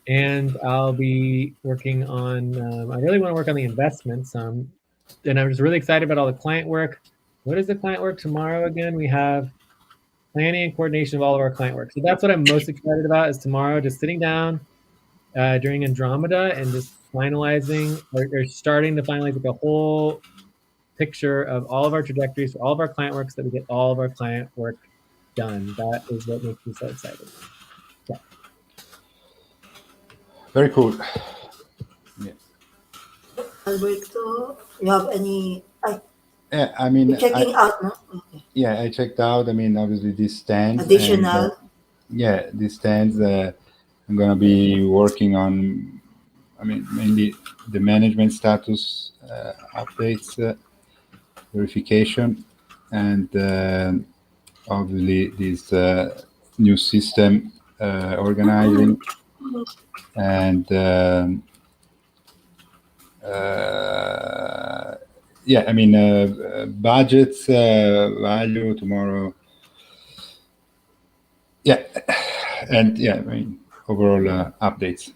And I'll be working on, I really want to work on the investments. And I'm just really excited about all the client work. What is the client work tomorrow again? We have planning and coordination of all of our client work. So that's what I'm most excited about is tomorrow, just sitting down during Andromeda and just finalizing or starting to finalize like a whole picture of all of our trajectories for all of our client work so that we get all of our client work done. That is what makes me so excited. Very cool. Yeah. Alberto, you have any? Yeah, I mean, You're checking out, no? Okay. yeah, I checked out. I mean, obviously this stands, and Additional. yeah, this stands. I'm gonna be working on. I mean, mainly the management status updates, verification, and obviously this new system organizing, and yeah, I mean, budgets, value tomorrow. Yeah, and yeah, I mean, overall updates,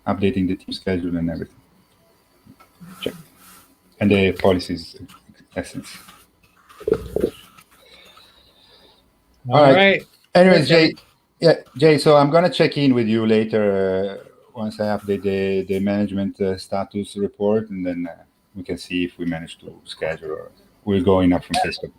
updating the team schedule and everything. Check. And the policies essence. All right. Anyways, Thanks, Jay, yeah, Jay. So I'm gonna check in with you later once I update the management status report, and then we can see if we manage to schedule or we'll go enough from Facebook.